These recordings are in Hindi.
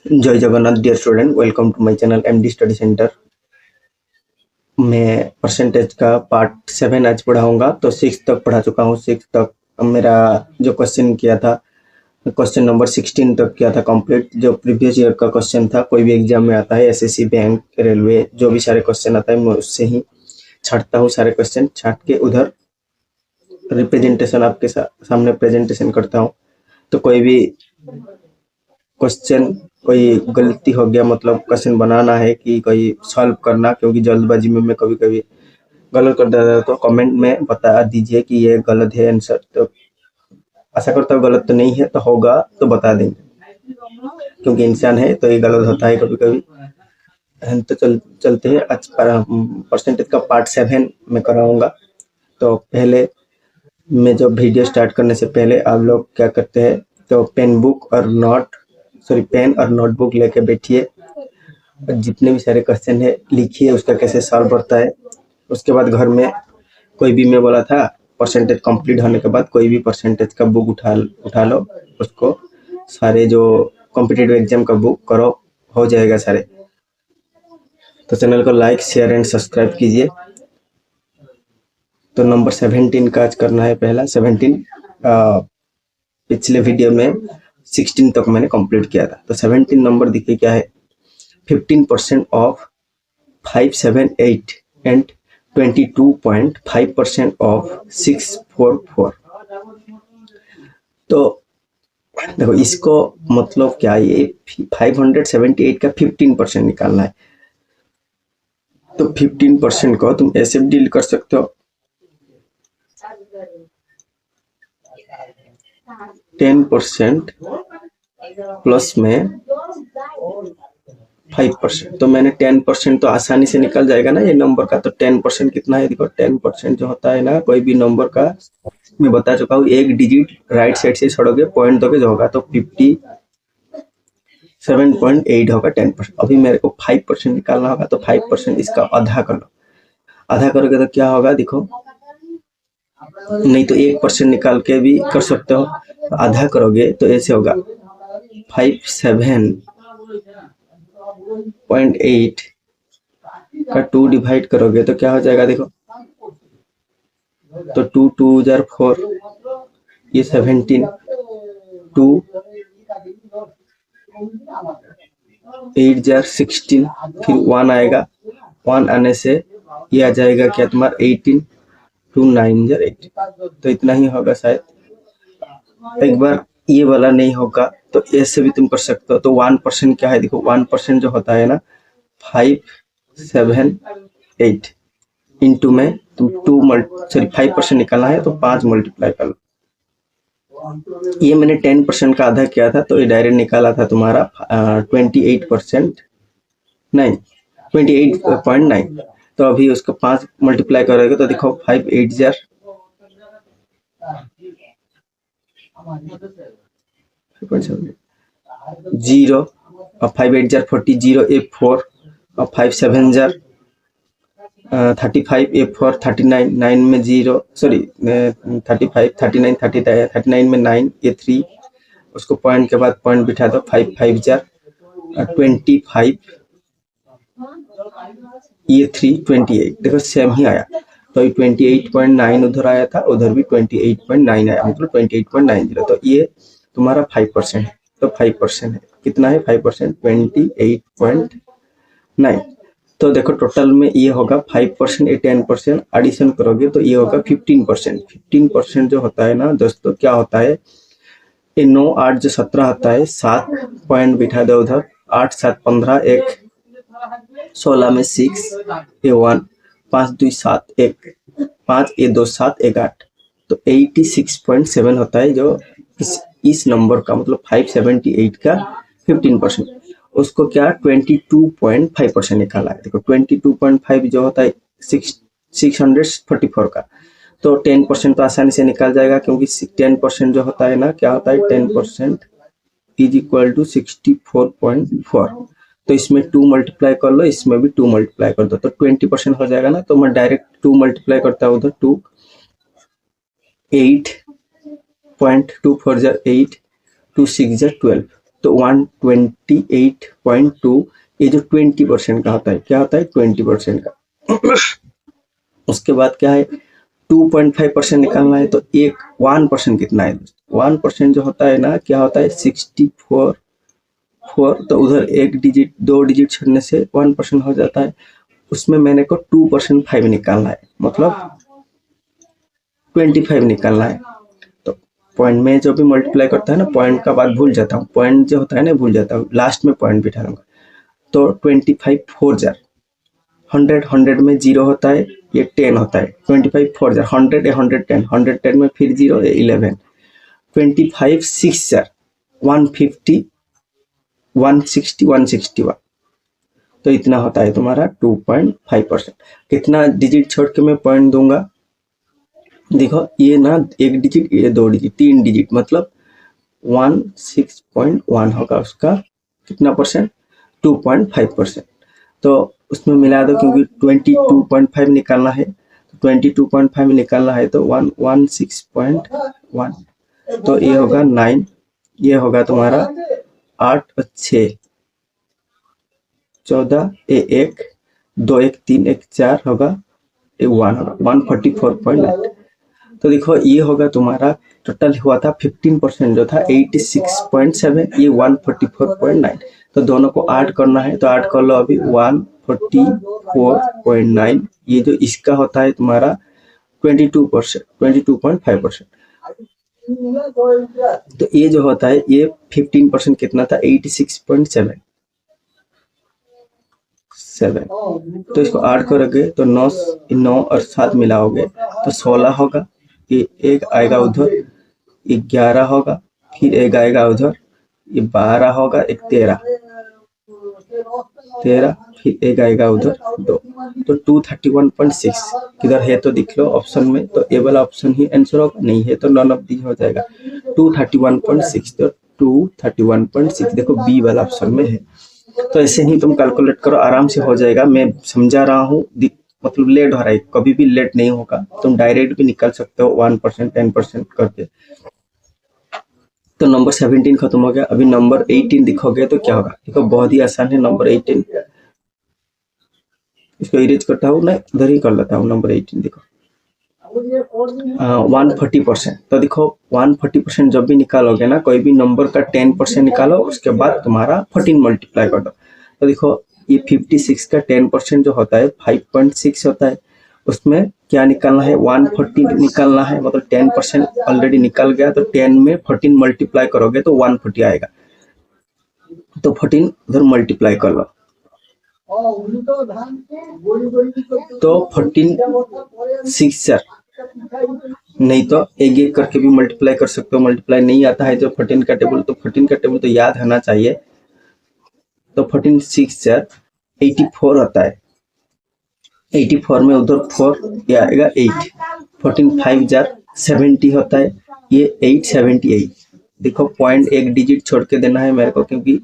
जय Jagannath dear student, welcome to my channel MD study centre. मैं परसेंटेज का पार्ट 7 आज पढ़ाऊंगा। तो 6 तक पढ़ा चुका हूँ। 6 तक मेरा जो क्वेश्चन किया था, क्वेश्चन नंबर 16 तक किया था कंप्लीट। जो प्रीवियस ईयर का क्वेश्चन था, कोई भी एग्जाम में आता है, एसएससी, बैंक, रेलवे, जो भी सारे क्वेश्चन आता है मैं उससे ही छांटता हूँ। सारे क्वेश्चन छांट के उधर रिप्रेजेंटेशन आपके सामने प्रेजेंटेशन करता हूँ। तो कोई भी क्वेश्चन कोई गलती हो गया, मतलब क्वेश्चन बनाना है कि कोई सॉल्व करना, क्योंकि जल्दबाजी में मैं कभी कभी गलत कर देता हूं, तो कमेंट में बता दीजिए कि ये गलत है आंसर। तो आशा करता हूँ गलत तो नहीं है, तो होगा तो बता देंगे, क्योंकि इंसान है तो ये गलत होता है कभी कभी। तो चलते हैं। आज परसेंटेज का पार्ट 7 में कराऊंगा। तो पहले मैं जो वीडियो स्टार्ट करने से पहले आप लोग क्या करते हैं, तो पेन और नोटबुक लेके बैठिए और जितने भी सारे क्वेश्चन है लिखिए, उसका कैसे सॉल्व करता है। उसके बाद घर में कोई भी, मैं बोला था परसेंटेज कंप्लीट होने के बाद कोई भी परसेंटेज का बुक उठा लो, उसको सारे जो कॉम्पिटिटिव एग्जाम का बुक करो, हो जाएगा सारे। तो चैनल को लाइक, शेयर एंड सब्सक्राइब कीजिए। तो नंबर 17 का आज करना है। पहला 17 पिछले वीडियो में 16 तक मैंने कंप्लीट किया था। तो 17 नंबर देखिए क्या है। 15% ऑफ 578 एंड 22.5% ऑफ 644। तो देखो इसको मतलब क्या है, ये 578 का 15% निकालना है। तो 15% को तुम ऐसे भी डील कर सकते हो, 10% प्लस में 5%। तो मैंने 10% तो आसानी से निकल जाएगा ना ये नंबर का। तो 10% कितना है, देखो 10% जो होता है ना, कोई भी नंबर का मैं बता चुका हूँ, एक डिजिट राइट साइड से छोड़ोगे, पॉइंट दोगे जो होगा, तो 57.8 होगा 10%। अभी मेरे को 5% निकालना होगा, तो 5% इसका आधा कर लो। आधा करोगे तो क्या होगा, देखो, नहीं तो 1% निकाल के भी कर सकते हो। आधा करोगे तो ऐसे होगा, 57.8 का 2 डिवाइड करोगे तो क्या हो जाएगा, देखो, तो 2 2 जार 4, ये 17, 2 8 जार 16, फिर 1 आएगा। 1 आने से ये आ जाएगा क्या तुम्हारा 18, 2 9 जार 18। तो इतना ही होगा शायद। एक बार ये वाला नहीं होगा तो ऐसे भी तुम कर सकते हो। तो 1% क्या है, देखो 1% जो होता है ना, 578 इंटू में तुम 5% निकालना है तो 5 मल्टीप्लाई कर लो। ये मैंने 10% का आधा किया था, तो ये डायरेक्ट निकाला था तुम्हारा 28%, नहीं 28.9। तो अभी उसको 5 मल्टीप्लाई करोगे तो देखो 5 8 जार 0 और 5 8 जार 40, 0 8 4 और 5 7 जार 35, ए 4 39, 9 में 0, सॉरी 35 39 39 में 9, ए 3, उसको पॉइंट के बाद पॉइंट बिठा दो, 5 5 जार 25, ये 3 28। देखो सेम ही आया। तो 28.9 उधर आया था, उधर भी 28.9 आया, मतलब 28.90। तो ये तुम्हारा 5% है। तो 5% है, कितना है 5%, 28.9। तो देखो टोटल में ये होगा 5%, ये 10% एडिशन करोगे तो ये होगा 15%। 15% जो होता है ना दोस्तों, क्या होता है, ये 9 8 जो 17 होता है, 7 पॉइंट बिठा दो उधर, 8 7 15, एक 16 में 6, ये 1, 5 2 7 1, 5 ये 2 7 1 8। तो 86.7 होता है जो इस नंबर का, मतलब 578 का 15%। उसको क्या 22.5% निकाला है। देखो 22.5 जो होता है 644 का, तो 10% तो आसानी से निकाल जाएगा, क्योंकि 10% जो होता है ना, क्या होता है 10% इज इक्वल टू 64.4। तो इसमें 2 मल्टीप्लाई कर लो, इसमें भी 2 मल्टीप्लाई कर दो, तो 20% हो जाएगा ना। तो मैं डायरेक्ट 2 मल्टीप्लाई करता हूँ उधर, 2 8.24 जार 8, 2 6 जार 12, तो 128.2 ये जो 20% का होता है, क्या होता है 20% का। उसके बाद क्या है 2.5% निकालना है, तो 1% कितना है 1% जो होता है ना, क्या होता है 64 तो उधर एक डिजिट 2 डिजिट छोड़ने से 1% हो जाता है। उसमें मैंने को 2% 5 निकालना है, मतलब 25 निकालना है। तो पॉइंट में जो भी मल्टीप्लाई करता है ना, पॉइंट का बात भूल जाता हूँ, पॉइंट जो होता है ना भूल जाता हूँ, लास्ट में पॉइंट बिठा लूंगा। तो 25 4 जार 100 में 0 होता है, ये 10 होता है। 25 4 जार 100 या 110 में फिर 0 या 11। 25 6 जार 150 160 161, तो इतना होता है तुम्हारा 2.5%। कितना डिजिट छोड़ के मैं पॉइंट दूंगा, देखो ये ना एक डिजिट, ये 2 डिजिट, 3 डिजिट, मतलब 16.1 होगा उसका कितना परसेंट 2.5%। तो उसमें मिला दो, क्योंकि 22.5 निकालना है, 22.5 निकालना है तो 116.1, तो ये होगा 9, ये होगा तुम्हारा 8 और 6 14, ये 1 2 1 3 1 4 होगा, ये 1 होगा 144.9। तो देखो ये होगा तुम्हारा टोटल हुआ था 15% जो था 86.7, ये 144.9। तो दोनों को ऐड करना है, तो ऐड कर लो अभी 144.9। ये जो इसका होता है तुम्हारा 22%, 22.5%। तो ये जो होता है ये 15% कितना था 86.7। तो इसको ऐड करोगे तो 9 और 7 मिलाओगे तो 16 होगा, ये एक आएगा उधर, 11 होगा, फिर एक आएगा उधर, ये 12 होगा, एक 13, फिर एक आएगा उधर 2, तो 231.6 किधर है तो दिख लो ऑप्शन में, तो ए वाला ऑप्शन ही आंसर होगा, नहीं है तो नॉन ऑफ दीज हो जाएगा 231.6। तो 231.6 देखो बी वाला ऑप्शन में है। तो ऐसे ही तुम कैलकुलेट करो, आराम से हो जाएगा। मैं समझा रहा हूँ, मतलब लेट हो रहा है, कभी भी लेट नहीं होगा, तुम डायरेक्ट भी निकल सकते हो 1% 10% करके। तो नंबर 17 खत्म हो गया, अभी नंबर 18 दिखोगे तो क्या होगा, देखो बहुत ही आसान है नंबर 18। इसको इरेज करता हूँ, मैं उधर ही कर लेता हूँ। नंबर 18 देखो 140%। तो देखो 140% जब भी निकालोगे ना, कोई भी नंबर का 10% निकालो, उसके बाद तुम्हारा 14 मल्टीप्लाई कर दो। तो देखो ये 56 का 10% जो होता है 5.6 होता है, उसमें क्या निकालना है 140 निकालना है, मतलब 10% ऑलरेडी निकल गया, तो 10 में 14 मल्टीप्लाई करोगे तो 140 आएगा, तो 14 उधर मल्टीप्लाई कर लो, तो 14 6 जार, नहीं तो एक एक करके भी मल्टीप्लाई कर सकते हो। मल्टीप्लाई नहीं आता है जो 14 का टेबल, तो 14 का टेबल तो याद होना चाहिए। तो 14 6 जार 84 होता है, 84 में उधर 4 ये आएगा 8, 14 5 जार 70 होता है, ये 878। देखो पॉइंट एक डिजिट छोड़ के देना है मेरे को, क्योंकि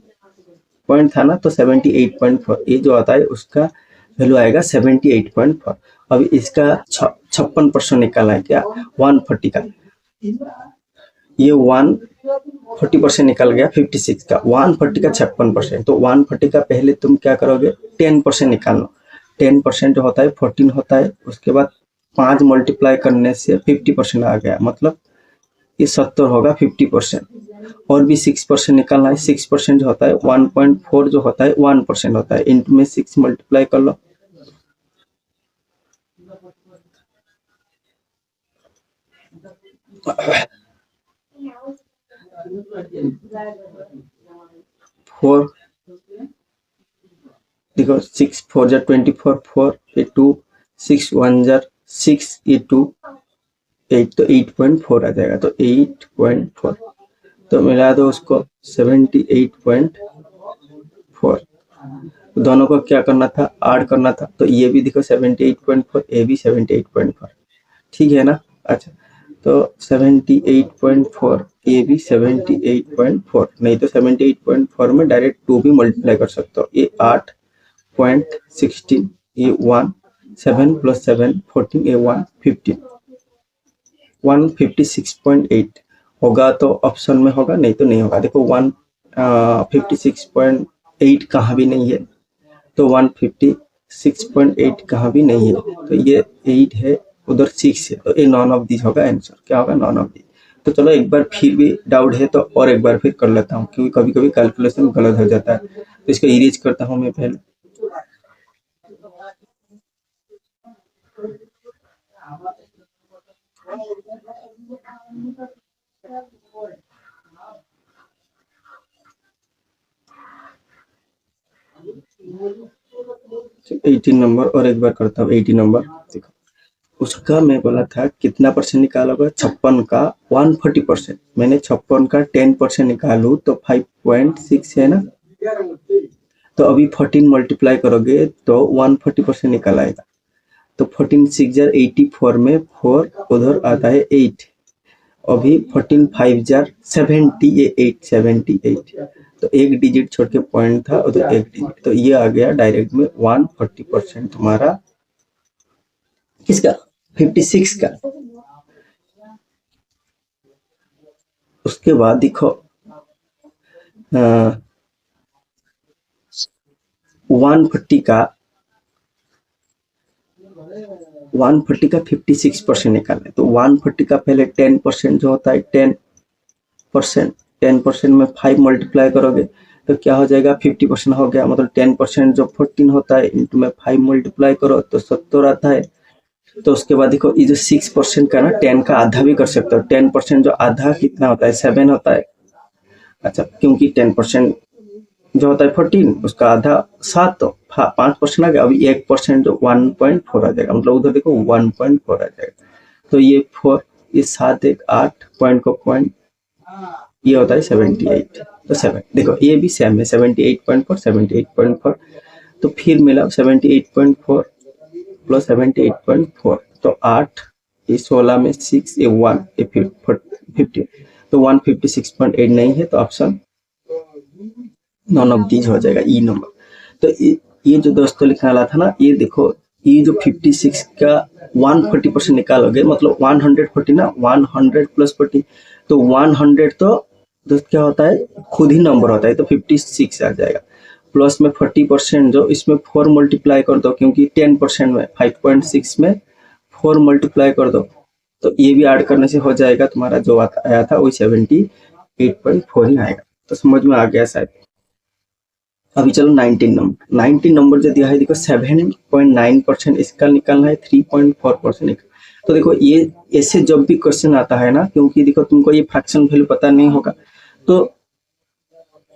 पॉइंट था ना, तो 78.4 ये जो आता है उसका वैल्यू आएगा 78.4। अभी इसका 56% निकालना है, क्या 140 का, ये 140% निकल गया 56 का, 140 का 56%। तो 140 का पहले तुम क्या करोगे 10% निकाल लो, 10% जो होता है 14 होता है, उसके बाद 5 मल्टीप्लाई करने से 50% आ गया, मतलब ये 70 होगा 50%। और भी 6% निकालना है, 6% जो होता है 1.4 जो होता है 1% होता है, इंटू में 6 मल्टीप्लाई कर लो, फोर, देखो 6 4 जार 24, 4 ये 2, 6 1 जार 6 ये 2 8, तो 8.4 आ जाएगा, तो 8.4 तो मिला दो उसको 78.4। दोनों को क्या करना था ऐड करना था, तो ये भी देखो 78.4, ये भी 78.4, ठीक है ना। अच्छा तो 78.4, ये भी 78.4, नहीं तो 78.4 में डायरेक्ट 2 भी मल्टीप्लाई कर सकते हो, ये 8.16, ये 1 7 + 7 14, ये 115 156.8 होगा, तो ऑप्शन में होगा, नहीं तो नहीं होगा। देखो 1 56.8 कहाँ भी नहीं है, तो 156.8 कहाँ भी नहीं है, तो ये 8 है, उधर 6 है, तो ये नॉन ऑफ दिस होगा आंसर। क्या होगा? None of this. तो चलो एक बार फिर भी डाउट है तो और एक बार फिर कर लेता हूँ, क्योंकि कभी कभी कैलकुलेशन गलत हो जाता है, तो इसको इरेज करता हूँ मैं पहले। तो 18 नंबर और एक बार करता हूँ। 18 नंबर देखो, उसका मैं बोला था कितना परसेंट निकालोगे? 56 का 140%। मैंने 56 का 10% निकालू तो 5.6 है ना, तो अभी 14 मल्टीप्लाई करोगे तो 140% निकल आएगा। तो 14 6 जार 84 में 4 उधर आता है 8, अभी 14 5 जार 78 तो एक डिजिट छोड़ के पॉइंट था उधर एक डिजिट, तो ये आ गया डायरेक्ट में 140% तुम्हारा किसका? 56 का। उसके बाद देखो 140 का 56% निकालना है, तो 140 का पहले 10% जो होता है 10% में 5 मल्टीप्लाई करोगे तो क्या हो जाएगा? 50% हो गया, मतलब 10% जो 14 होता है इंटू में 5 मल्टीप्लाई करो तो 70 आता है। तो उसके बाद देखो ये जो 6% का ना 10 का आधा भी कर सकते हो। 10% जो आधा कितना होता है? 7 होता है। अच्छा, क्योंकि 10% जो होता है 14 उसका आधा 7, तो 5% आ गया। अभी 1% जो 1.4 आ जाएगा, मतलब उधर देखो 1.4 आ जाएगा। तो ये 4, ये 7 1 8 पॉइंट को पॉइंट, ये होता है 78। तो 7 देखो ये भी सेम है 78.4 78.4, तो फिर मिला 78.4 प्लस 78.4, तो 8, ये 16 में 6, ये 1, ये 50, तो 156.8 नहीं है, तो ऑप्शन नॉन ऑफ दीज हो जाएगा, ई नंबर। तो ये जो दोस्तों लिखने वाला था ना, ये देखो ये जो 56 का 140% निकालोगे, मतलब 140 ना, 100 प्लस 40, तो 100 तो दोस्त क्या होता है? खुद ही नंबर होता है, तो 56 आ जाएगा। प्लस में 40% जो इसमें 4 मल्टीप्लाई कर दो, क्योंकि 10% में 5.6 में 4 मल्टीप्लाई कर दो, तो ये भी ऐड करने से हो जाएगा तुम्हारा जो आया था वही 78.4 ही आएगा। तो समझ में आ गया शायद। अभी चलो 19 नंबर। 19 नंबर जो दिया है देखो 7.9% इसका निकालना है, 3.4%। तो देखो ये ऐसे जब भी क्वेश्चन आता है ना, क्योंकि देखो तुमको ये फ्रैक्शन वैल्यू पता नहीं होगा, तो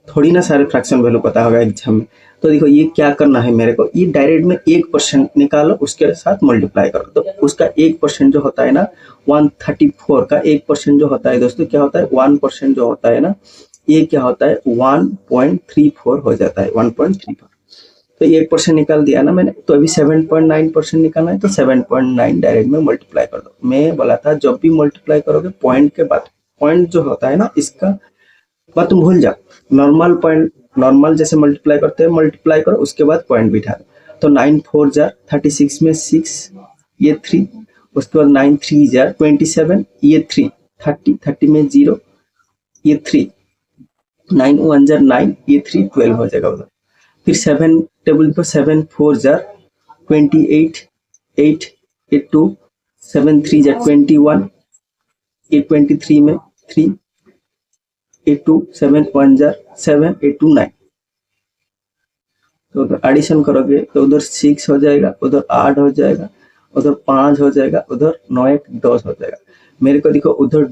थोड़ी ना सारे फ्रैक्शन वैल्यू पता होगा एग्जाम में। तो देखो ये क्या करना है मेरे को, ये डायरेक्ट में 1% निकालो, उसके साथ मल्टीप्लाई करो, तो उसका 1% जो होता है ना 134 का 1% जो होता है दोस्तों क्या होता है? 1% जो होता है ना, ये क्या होता है? 1.34 हो जाता है, 1.34। तो 1% निकाल दिया ना मैंने, तो अभी 7.9% निकालना है, तो 7.9 डायरेक्ट में मल्टीप्लाई कर दो। मैं बोला था जब भी मल्टीप्लाई करोगे पॉइंट के बाद, पॉइंट जो होता है ना इसका बात तुम भूल जाओ, नॉर्मल पॉइंट, नॉर्मल जैसे मल्टीप्लाई करते हैं मल्टीप्लाई करो, उसके बाद पॉइंट बिठा दो। तो 9 4 जार 36 में 6, ये 3, उसके बाद 9 3 जार 27, ये 3, 30 में 0, ये 3, 9 1 जार 9, ये 3 12 हो जाएगा उधर। फिर 7 टेबल पर 7 4 जार 28, 8 ये 2, 7 3 जार 21, ये 23 में 3, 8 2 7 1 जार 7, 8 2 9, तो उधर एडिशन करोगे तो उधर 6 हो जाएगा, उधर 8 हो जाएगा, उधर 5 हो जाएगा, उधर 9 1 10 हो जाएगा। मेरे को देखो उधर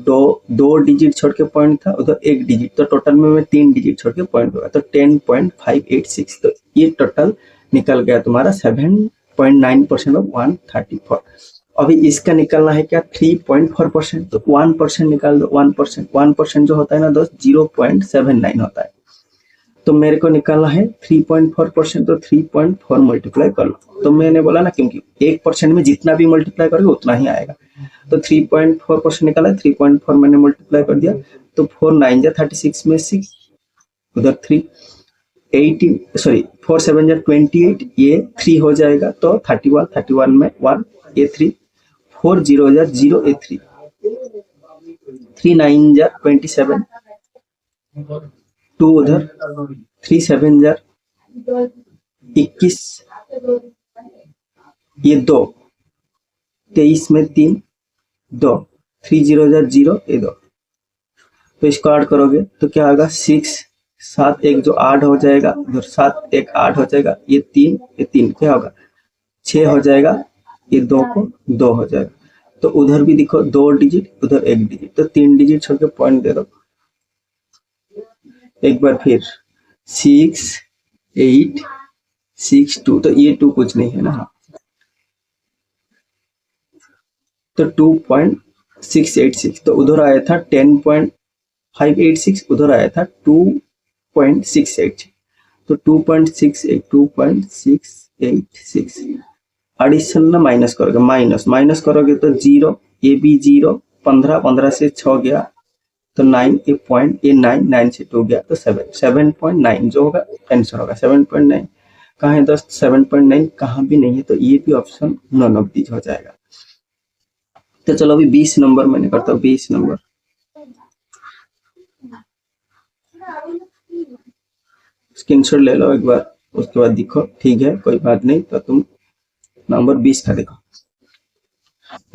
दो डिजिट छोड़ के पॉइंट था, उधर एक डिजिट, तो टोटल में मैं 3 डिजिट छोड़ के पॉइंट होगा, तो 10.586। तो ये टोटल निकल गया तुम्हारा 7.9% ऑफ 134। अभी इसका निकालना है क्या? 3.4%, तो 1% निकाल दो। 1% जो होता है ना दोस्त 0.79 होता है, तो मेरे को निकालना है 3.4%, तो 3.4 मल्टीप्लाई कर लो। तो मैंने बोला ना, क्योंकि 1% में जितना भी मल्टीप्लाई करोगे उतना ही आएगा, तो 3.4% निकाला, 3.4 मैंने मल्टीप्लाई कर दिया, तो 4 9 जा 36 में 6, उधर 3 18 सॉरी 4 7 जा 28, ये 3 हो जाएगा, तो 31 में 1, ये 3, 4 0 जा 0, ये 3 9 जा 27, 2 उधर, 3 7 जार 21, ये 2, 23 में 3 2, 3 0 जार 0, ये 2, तो इसको ऐड करोगे तो क्या होगा 6 7 1 जो 8 हो जाएगा, उधर 7 1 8 हो जाएगा, ये 3 क्या होगा 6 हो जाएगा, ये 2 को 2 हो जाएगा। तो उधर भी देखो 2 डिजिट, उधर 1 डिजिट, तो 3 डिजिट छोड़ के पॉइंट दे दो। एक बार फिर 6 8 6 2, तो ये 2 कुछ नहीं है ना, तो 2.686, तो उधर आया था 10.586, उधर आया था 2.686, तो 2.686 एडिशन ना माइनस करोगे, माइनस करोगे तो 0, ये भी 0, 15 से 6 गया तो 9, ये पॉइंट, ये 9 से 2 गया तो 7.9 जो होगा आंसर होगा 7.9। कहाँ है दोस्त 7.9, कहाँ भी नहीं है, तो ये भी ऑप्शन नॉन ऑफ दीज हो जाएगा। तो चलो अभी 20 नंबर मैंने करता हूँ, 20 नंबर स्क्रीनशॉट ले लो एक बार, उसके बाद दिखो, ठीक है कोई बात नहीं। तो तुम नंबर 20 का देखो,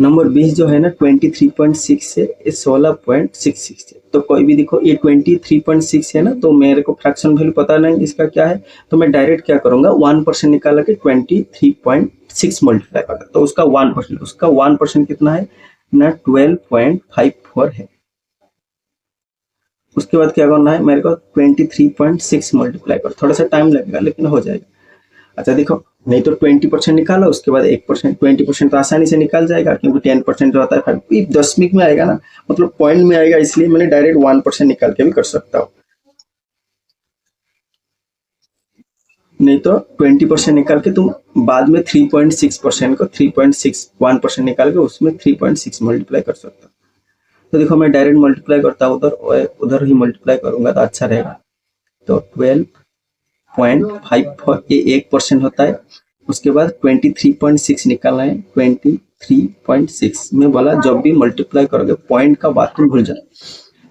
नंबर 20 जो है ना 23.6 से 16.66 है, तो कोई भी देखो ये 23.6 है ना, तो मेरे को फ्रैक्शन वैल्यू पता नहीं इसका क्या है, तो मैं डायरेक्ट क्या करूंगा 1% निकाल के 23.6 मल्टीप्लाई करूंगा, तो उसका 1%, उसका 1% कितना है ना 12.54 है। उसके बाद क्या करना है मेरे को 23.6 मल्टीप्लाई कर, थोड़ा सा टाइम लगेगा लेकिन हो जाएगा। अच्छा देखो, नहीं तो 20% निकालो, उसके बाद 1%, 20% तो आसानी से निकाल जाएगा क्योंकि 10% जो आता है 5 दशमिक में आएगा ना, मतलब पॉइंट में आएगा, इसलिए मैंने डायरेक्ट 1% निकाल के भी कर सकता हूँ। नहीं तो 20% निकाल के तुम बाद में 3.6% को 3.61% निकाल के उसमें 3.6 मल्टीप्लाई कर सकते हो। तो देखो मैं डायरेक्ट मल्टीप्लाई करता हूँ, उधर ही मल्टीप्लाई करूंगा तो अच्छा रहेगा। तो 12.54 ये 1% होता है। उसके बाद 23.6 निकालना है, 23.6 में बोला जब भी मल्टीप्लाई करोगे पॉइंट का बात तुम भूल जाओ,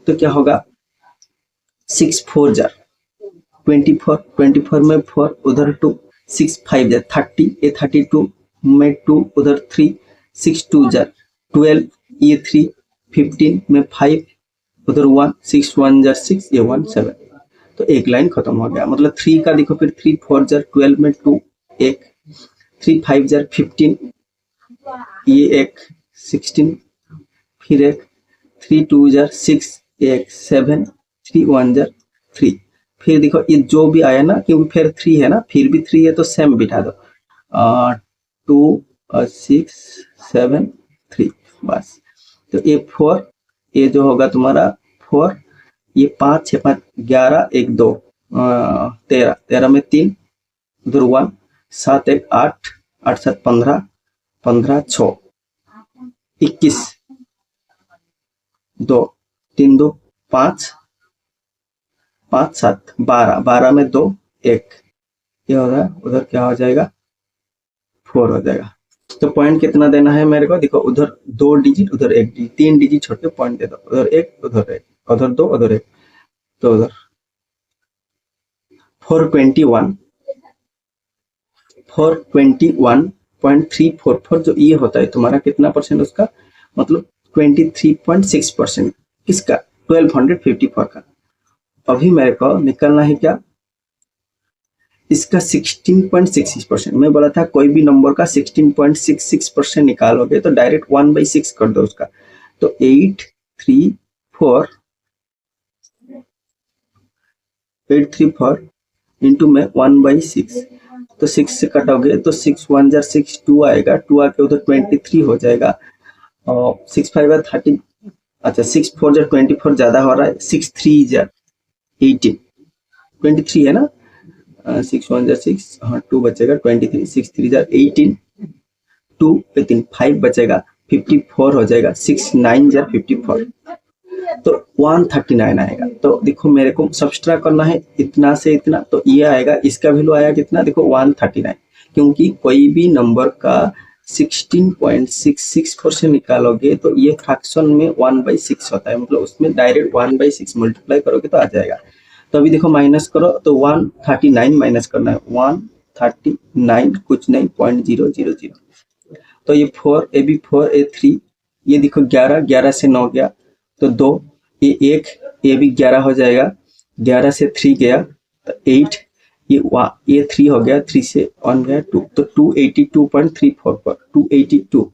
तो क्या होगा 6 4 जार 24 में 4, उधर 2, 6 5 जार 30, ये 32 में 2, उधर 3, 6 2 जार 12, ये 3, 15 में 5, उधर 1, 6 1 जार 6, ये 1 7, तो एक लाइन खत्म हो गया। मतलब 3 का देखो फिर 3 4 जार 12 में 2 1, 3 5 जार 15, ये एक 16, फिर एक 3 2 जार 6, एक 7, 3 1 जार 3, फिर देखो ये जो भी आया ना, क्योंकि फिर 3 है ना, फिर भी 3 है तो सेम बिठा दो, 2 6 7 3, बस। तो ये 4, ये जो होगा तुम्हारा 4, ये 5 6 5 11 1 2 13, 13 में 3, उधर 1, 7 1 8, 8 7 15, 15 6 21, 2 3 2 5 5 7 12, 12 में 2 1, ये हो रहा है, उधर क्या हो जाएगा 4 हो जाएगा। तो पॉइंट कितना देना है मेरे को, देखो उधर 2 डिजिट, उधर 1 डिजिट, 3 डिजिट छोड़ के पॉइंट दे दो, उधर 1 उधर 1, उधर 2 उधर 1, तो उधर 421.344 जो ये होता है तुम्हारा कितना परसेंट, उसका मतलब 23.6%, किसका 1254 का। अभी मेरे को निकलना है क्या इसका 16.66%। मैं बोला था कोई भी नंबर का 16.66% निकालोगे तो डायरेक्ट 1/6 कर दो उसका, तो 834 इंटू में 1/6, तो 6 से कटोगे तो 6 1 जार 6 2 आएगा, 2 आके उधर 23 हो जाएगा, और 6 5 जार 30, अच्छा 6 4 जार 24 ज्यादा हो रहा है, 6 3 जार 18, 23 है ना, 6 1 जार 6, हाँ 2 बचेगा 23, 6 3 जार 18, 2 18 5 बचेगा 54 हो जाएगा, 6 9 जार 54, तो 139 आएगा। तो देखो मेरे को सब्सट्रैक्ट करना है इतना से इतना, तो ये आएगा, इसका वैल्यू आया कितना देखो 139, क्योंकि कोई भी नंबर का 16.66% निकालोगे तो ये फ्रैक्शन में 1/6 होता है, मतलब उसमें डायरेक्ट 1/6 मल्टीप्लाई करोगे तो आ जाएगा। तो अभी देखो माइनस करो तो 139 माइनस करना है, 139 कुछ नहीं 0.000। तो ये 4, ये भी 4, ये 3, ये देखो 11, 11 से 9 गया तो 2, ये 1, ये भी 11 हो जाएगा, 11 से 3 गया तो 8, ये 3 हो गया, 3 से 1 गया 2, तो 282.34 पर 282।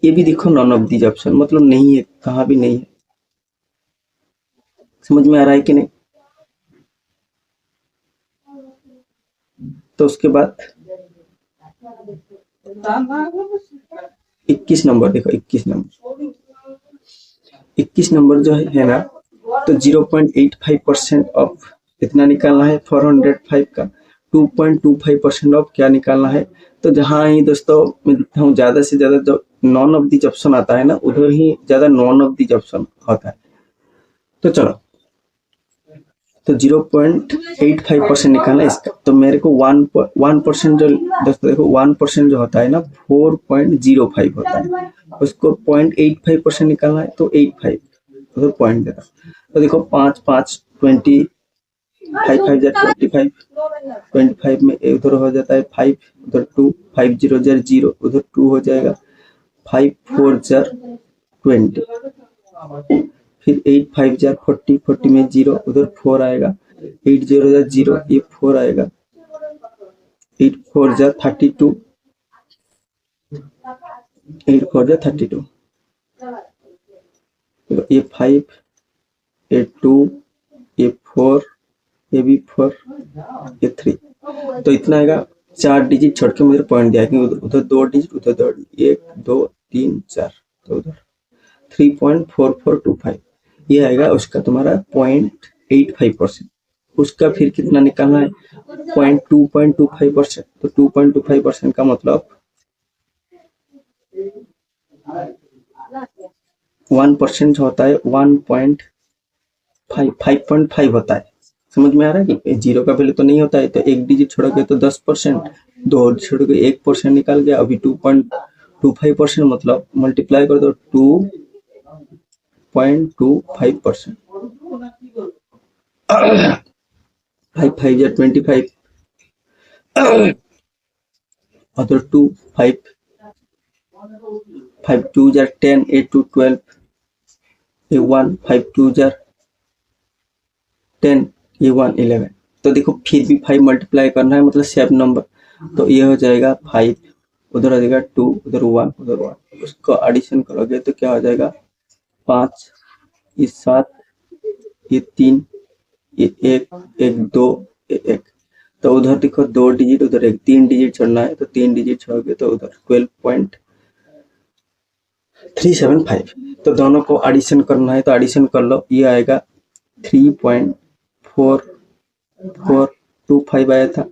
ये भी देखो नॉन ऑफ दीज ऑप्शन, मतलब नहीं है, कहाँ भी नहीं है। समझ में आ रहा है कि नहीं? तो उसके बाद 21 नंबर देखो, 21 नंबर जो है ना, तो 0.85% ऑफ इतना निकालना है 405 का, 2.25% ऑफ क्या निकालना है। तो जहां ही दोस्तों मैं देखता हूँ ज्यादा से ज्यादा जो नॉन ऑफ दीज ऑप्शन आता है ना, उधर ही ज्यादा नॉन ऑफ दीज ऑप्शन होता है। तो चलो, तो 0.85% निकालना है इसका, तो मेरे को 1% जो दोस्तों देखो 1% जो होता है ना 4.05 होता है, उसको 0.85% निकालना है तो 85 तो पॉइंट देता। तो देखो 5 5 20, 5 5 25, 25 में उधर हो जाता है 5, उधर 2, 5 0 0 उधर 2 हो जाएगा, 5 4 20, फिर 8 5 40, 40 में 0 उधर 4 आएगा, 8 0 0 ये 4 आएगा, 8 4 32, 8 4 32, ये 5, ये 2, ये 4, ये भी 4, ये 3, तो इतना आएगा। 4 डिजिट छोड़ के मुझे पॉइंट दिया है, उधर 2 डिजिट, उधर 2 डिजिट, 1 2 3 4, तो उधर 3.4425 ये आएगा उसका तुम्हारा 0.85%। उसका फिर कितना निकालना है 2.25%, तो 2.25% का मतलब 1% होता है 5.5 होता है। समझ में आ रहा है कि जीरो का वैल्यू तो नहीं होता है, तो एक डिजिट छोड़ोगे तो 10%, 2 छोड़ोगे 1% निकाल गया, अभी 2.25% मतलब मल्टीप्लाई कर दो 2.25%, 5 5 25, other 2 5 5 2 10, 8 2 12, ये 1 5 2 10, ये 1 11। तो देखो फिर भी 5 मल्टीप्लाई करना है, मतलब सेम नंबर, तो ये हो जाएगा 5, उधर आ जाएगा 2, उधर 1, उधर 1, उसको एडिशन करोगे तो क्या हो जाएगा 5, ये 7, ये 3, ये 1 1 2, ये 1, तो उधर देखो 2 डिजिट, उधर 1, 3 डिजिट छोड़ना है, तो 3 डिजिट छोड़ोगे तो उधर 12.375। तो दोनों को एडिशन करना है तो एडिशन कर लो, ये आएगा 3.4425 आया था,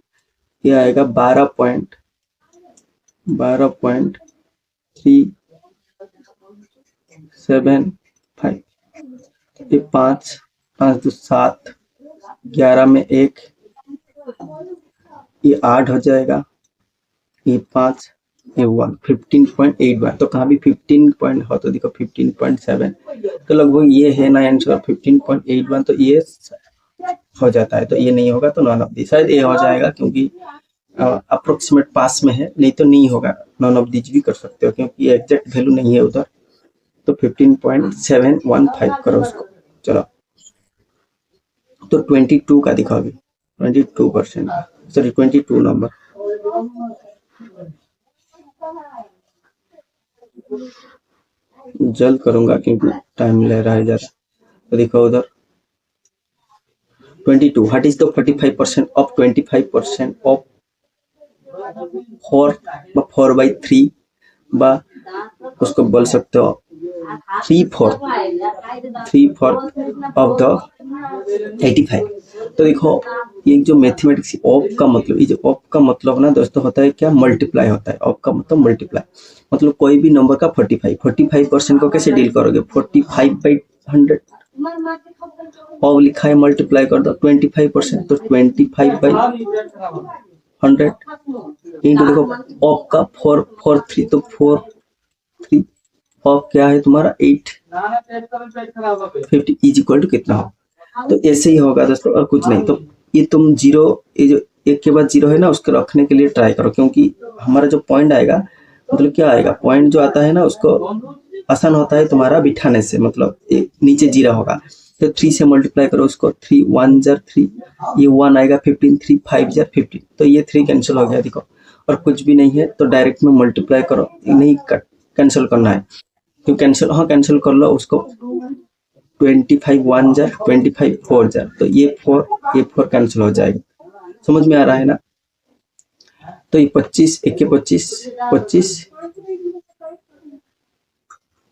ये आएगा 12.375, ये 5 5 2 7, 11 में 1, ये 8 हो जाएगा, ये 5, ये 1, 15.81। तो कहाँ भी 15 पॉइंट हो तो देखो 15.7, तो लगभग ये है ना आंसर 15.81, तो ये हो जाता है, तो ये नहीं होगा तो नॉन ऑफ दी, शायद ये हो जाएगा क्योंकि अप्रोक्सीमेट पास में है, नहीं तो नहीं होगा। नॉन ऑफ दीज भी कर सकते हो क्योंकि एग्जैक्ट वैल्यू नहीं है उधर, तो 15.715 करो उसको। चलो, तो 22 का दिखाओ अभी, 22%, सॉरी 22 नंबर, जल्द करूंगा क्योंकि टाइम ले रहा है ज्यादा। तो देखो उधर 22, what is the 45% of 25% of 4/3 बा उसको बोल सकते हो 3/4 ऑफ द 85। तो देखो ये जो मैथमेटिक्स ऑफ का मतलब, ये जो ऑफ का मतलब ना दोस्तों होता है क्या, मल्टीप्लाई होता है। ऑफ का मतलब मल्टीप्लाई, मतलब कोई भी नंबर का 45% को कैसे डील करोगे, 45/100 ऑफ लिखा है, मल्टीप्लाई कर दो 25%, तो 25/100 इंटू देखो ऑफ का 4 तो 4 ऑफ क्या है तुम्हारा 850 इज इक्वल टू कितना हो, तो ऐसे ही होगा दोस्तों और कुछ नहीं। तो ये तुम जीरो, ये जो एक के बाद जीरो है ना उसको रखने के लिए ट्राई करो, क्योंकि हमारा जो पॉइंट आएगा मतलब क्या आएगा, पॉइंट जो आता है ना उसको आसान होता है तुम्हारा बिठाने से, मतलब एक नीचे जीरो होगा तो 3 से मल्टीप्लाई करो उसको, 3 1 जार 3, ये 1 आएगा 15, 3 5 जार 15, तो ये 3 कैंसिल हो गया देखो, और कुछ भी नहीं है तो डायरेक्ट में मल्टीप्लाई करो, नहीं कैंसिल करना है, क्यों कैंसिल, हाँ कैंसिल कर लो उसको, 25 1 जार 25 4 जार, तो ये 4 कैंसिल हो जाएगा, समझ में आ रहा है ना। तो ये 25 1 के 25 25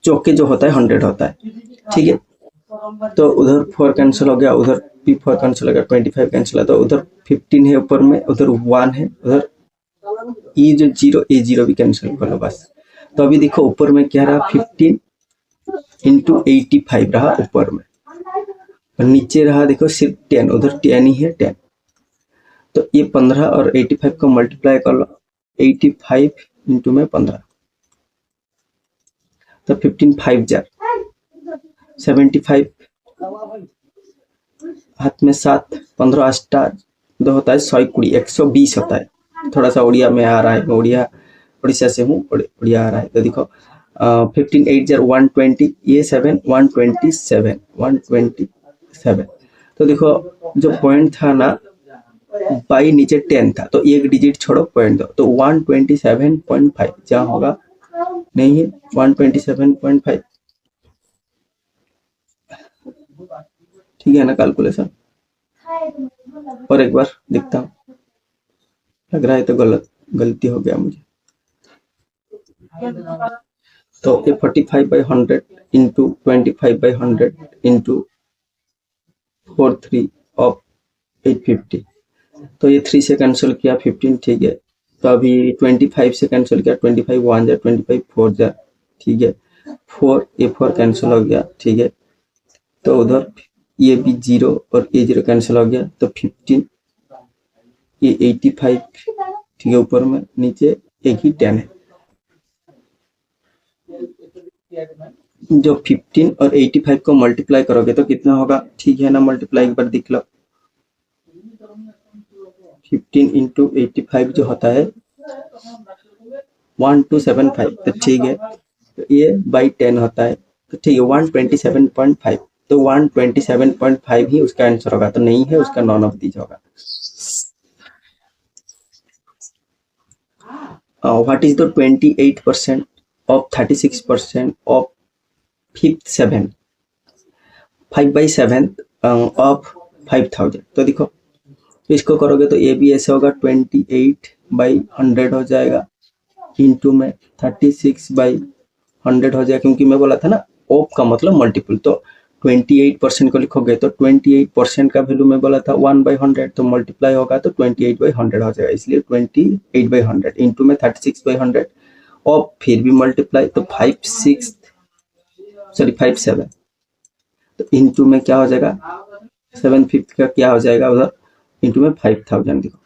चौके जो होता है 100 होता है, ठीक है। तो उधर 4 कैंसिल हो गया, उधर भी 4 कैंसिल हो गया, 25 कैंसिल है, तो उधर 15 है ऊपर में, उधर 1 है, उधर ये जो जीरो, ये जीरो भी कैंसिल कर लो बस। तो अभी देखो ऊपर में क्या रहा, 15 इंटू 85 रहा ऊपर में, और नीचे रहा देखो सिर्फ 10, उधर 10 ही है 10, तो ये 15 और 85 को मल्टीप्लाई कर लो, 85 इंटू में 15, तो 15 5 जार 75, हाथ में 7, 15 8 दो होता है 120, 120 होता है, थोड़ा सा उड़िया में आ रहा है, मैं उड़ीसा से हूँ, उड़िया आ रहा है, तो देखो 15 8 जार 120, ये 7 127, तो देखो जो पॉइंट था ना बाई नीचे 10 था, तो एक डिजिट छोड़ो पॉइंट दो, तो 127.5 जहाँ होगा नहीं है 127.5, ठीक है ना कैलकुलेशन। और एक बार देखता हूँ, लग रहा है तो गलती हो गया मुझे, तो ये 45/100 इंटू 25/100 इंटू 43 ऑफ 850, तो ये 3 से कैंसिल किया 15, ठीक है। तो अभी 25 से कैंसिल किया, 25 1 जार 25 4 जार, ठीक है, 4 ये 4 कैंसिल हो गया, ठीक है। तो उधर ये भी जीरो और ये जीरो कैंसिल हो गया, तो 15 ये 85, ठीक है, ऊपर में नीचे एक ही 10 है, जो 15 और 85 को मल्टीप्लाई करोगे तो कितना होगा, ठीक है ना, मल्टीप्लाई एक बार देख लो, 15 इंटू 85 जो होता है 1275, तो ठीक है, तो ये बाई 10 होता है, तो ठीक है 127.5, तो 127.5 ही उसका आंसर होगा, तो नहीं है उसका नॉन ऑफ दीज होगा। What is the 28% of 36% of 5/7 of 5000, तो देखो इसको करोगे तो ये भी ऐसे होगा, 28/100 हो जाएगा, इंटू में 36/100 हो जाएगा, क्योंकि मैं बोला था ना ऑफ का मतलब मल्टीपल, तो 28% को लिखोगे तो 28% का वैल्यू मैं बोला था 1/100, तो मल्टीप्लाई होगा तो 28/100 हो जाएगा, इसलिए 28/100 इंटू में 36/100 और फिर भी मल्टीप्लाई, तो 5 7, तो इंटू में क्या हो जाएगा 7/5 का क्या हो जाएगा उधर, इंटू में 5000 देखो,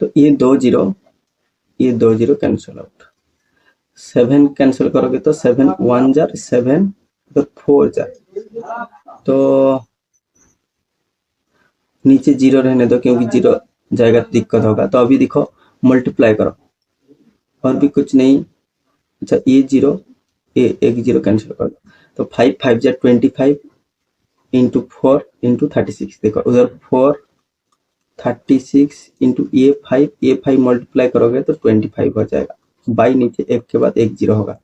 तो ये 2 जीरो कैंसिल आउट, 7 कैंसिल करोगे तो 7 1 जार 7, तो 4 जार, तो नीचे जीरो रहने दो क्योंकि जीरो जाएगा तो दिक्कत होगा, तो अभी देखो मल्टीप्लाई करो, और भी कुछ नहीं, अच्छा ये जीरो, ये एक जीरो कैंसिल कर दो, तो 5 5 जार 25 इंटू 4 इंटू 36, देखो उधर 4 36 इंटू ये 5 मल्टीप्लाई करोगे तो 25 हो जाएगा, बाई नीचे एक के बाद एक जीरो होगा,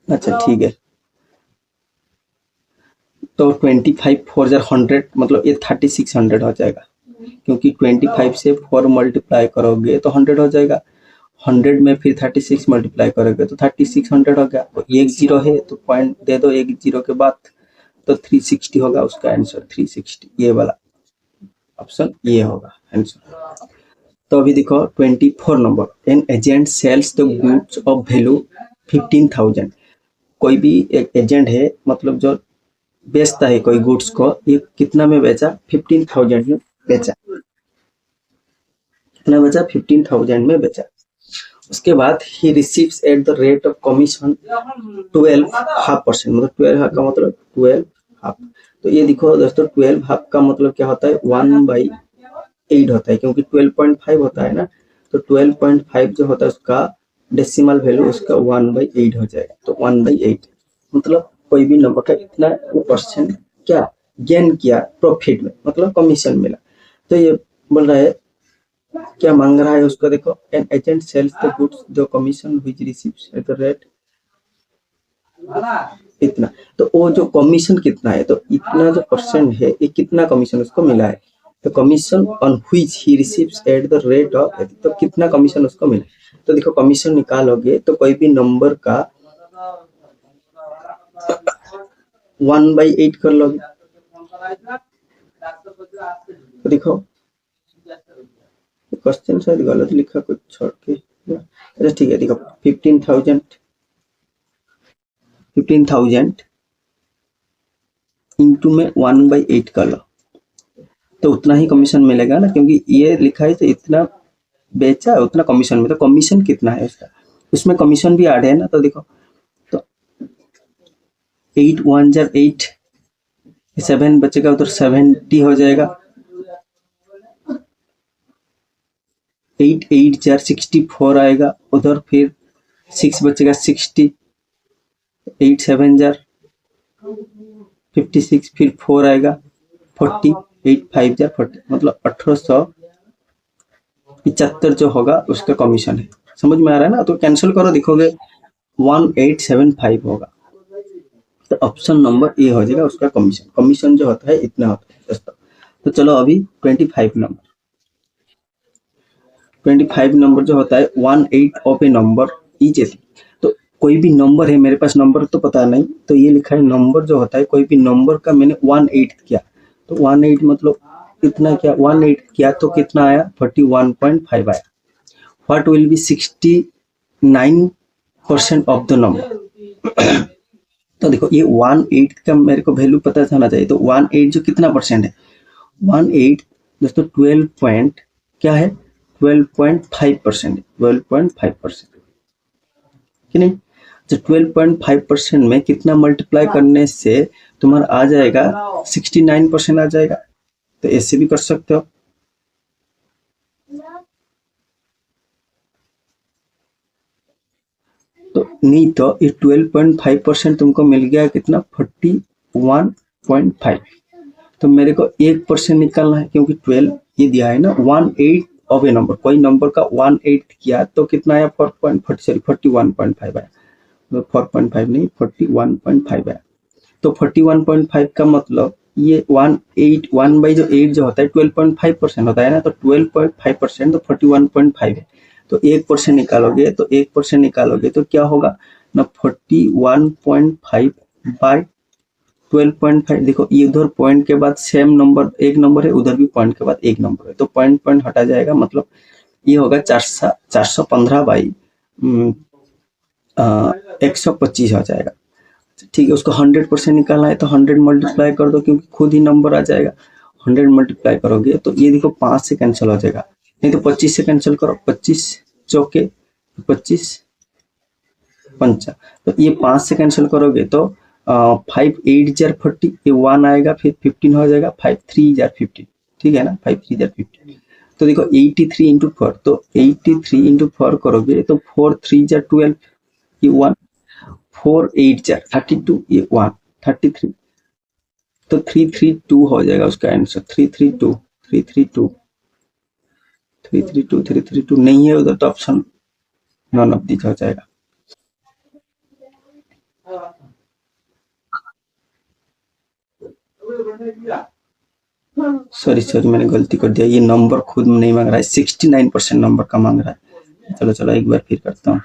अच्छा ठीक है, तो 25 4 जार 100, मतलब ये 3600 हो जाएगा, क्योंकि 25 से 4 मल्टीप्लाई करोगे तो 100 हो जाएगा, 100 में फिर 36 मल्टीप्लाई करोगे तो 3600 हो गया, तो एक जीरो है तो पॉइंट दे दो एक जीरो के बाद, तो 360 होगा उसका आंसर, 360 ये वाला ऑप्शन ये होगा आंसर। तो अभी देखो 24 number, an agent sells the goods of value 15,000, कोई भी एक एजेंट है मतलब जो बेचता है कोई गुड्स को, ये कितना में बेचा, 15,000 में बेचा, कितना बेचा 15,000 में बेचा, उसके बाद he receives at the rate of commission 12.5%, मतलब 12 का मतलब 12.5। तो ये देखो दोस्तों 12.5 का मतलब क्या होता है 1/8 होता है, क्योंकि 12.5 होता है ना, तो 12.5 जो होता है उसका डेसिमल वैल्यू उसका 1/8 हो जाएगा। तो 1/8 मतलब कोई भी नंबर का इतना परसेंट क्या गेन किया प्रॉफिट में, मतलब कमीशन मिला। तो ये बोल रहा है क्या मांग रहा है उसको, देखो an agent sells the goods the commission which receives at the rate इतना। तो वो जो कमीशन कितना है, तो इतना जो परसेंट है ये कितना कमीशन उसको मिला है, तो commission on which he receives at the rate of, तो कितना कमीशन उसको मिला। तो देखो कमीशन निकालोगे तो कोई भी नंबर का 1/8 कर लोगे। तो देखो क्वेश्चन शायद गलत लिखा कुछ छोड़ के, अच्छा ठीक है। देखो 15,000 इंटू में 1/8 कर लो, तो उतना ही कमीशन मिलेगा ना, क्योंकि ये लिखा है तो इतना बेचा है उतना कमीशन में, तो कमीशन कितना है उसका, उसमें कमीशन भी ऐड है ना। तो देखो तो 8 1 जार 8, 7 बचेगा उधर 70 हो जाएगा, 8 8 जार 64 आएगा उधर, फिर 6 बचेगा 60, 8 7 जार 56, फिर 4 आएगा 40, 8 5 जार 40, मतलब 1875 जो होगा उसका कमीशन है। समझ में आ रहा है ना। तो कैंसिल करो, देखोगे 1875 होगा, तो ऑप्शन नंबर ए हो जाएगा उसका कमीशन। कमीशन जो होता है इतना होता है दोस्तों। तो चलो अभी 25 नंबर जो होता है 1/8 of a number is eight. तो कोई भी नंबर है, मेरे पास नंबर तो पता नहीं, तो ये लिखा है नंबर जो होता है कोई भी नंबर का मैंने 1/8 किया, तो 1/8 मतलब इतना किया, 1/8 किया तो कितना आया 41.5 आया। What will be 69% of the number. तो देखो ये 1/8 का मेरे को वैल्यू पता होना चाहिए, तो 1/8 जो कितना परसेंट है, 1/8 दोस्तों 12 पॉइंट क्या है 12.5%, 12.5% कि नहीं। तो 12.5% में कितना मल्टीप्लाई करने से तुम्हारा आ जाएगा 69% आ जाएगा। तो ऐसे भी कर सकते हो। तो नहीं तो ये 12.5% तुमको मिल गया कितना 41.5। तो मेरे को 1% निकालना है, क्योंकि 12 ये दिया है ना 1/8 ऑफ ए नंबर, कोई नंबर का 1/8 किया तो कितना आया 41.5 आया, 4.5 नहीं 41.5 आया। तो 41.5 का मतलब ये 1 जो होता है 12.5% होता है ना, तो 12.5% तो 41.5 है। तो 1% निकालोगे, तो 1% निकालोगे तो क्या होगा ना 41.5 बाय 12.5। देखो ये उधर पॉइंट के बाद सेम नंबर एक नंबर है, उधर भी पॉइंट के बाद एक नंबर है, तो पॉइंट हटा जाएगा, मतलब ये होगा 415 बाई 125 हो जाएगा। ठीक है, उसको 100% निकालना है तो 100 मल्टीप्लाई कर दो, क्योंकि खुद ही नंबर आ जाएगा। 100 मल्टीप्लाई करोगे तो ये देखो 5 से कैंसिल हो जाएगा, नहीं तो 25 से कैंसिल करो, 25 चौके 25 पंचा, तो ये 5 से कैंसिल करोगे तो 5 8 जार 40, ये 1 आएगा, फिर 15 हो जाएगा, 5 3 जार 15, ठीक है ना, 5 3 जार 15। तो देखो 83 इंटू 4, तो 83 इंटू 4 करोगे तो 4 3 जार 12, ये 1, 4 8 जार 32, ये 1 33, तो 332 हो जाएगा उसका आंसर। 332 332 332 332 नहीं है उधर, तो ऑप्शन नॉन ऑफ दिस हो जाएगा। सॉरी मैंने गलती कर दिया, ये नंबर खुद नहीं मांग रहा है, 69% नंबर का मांग रहा है। चलो एक बार फिर करता हूँ।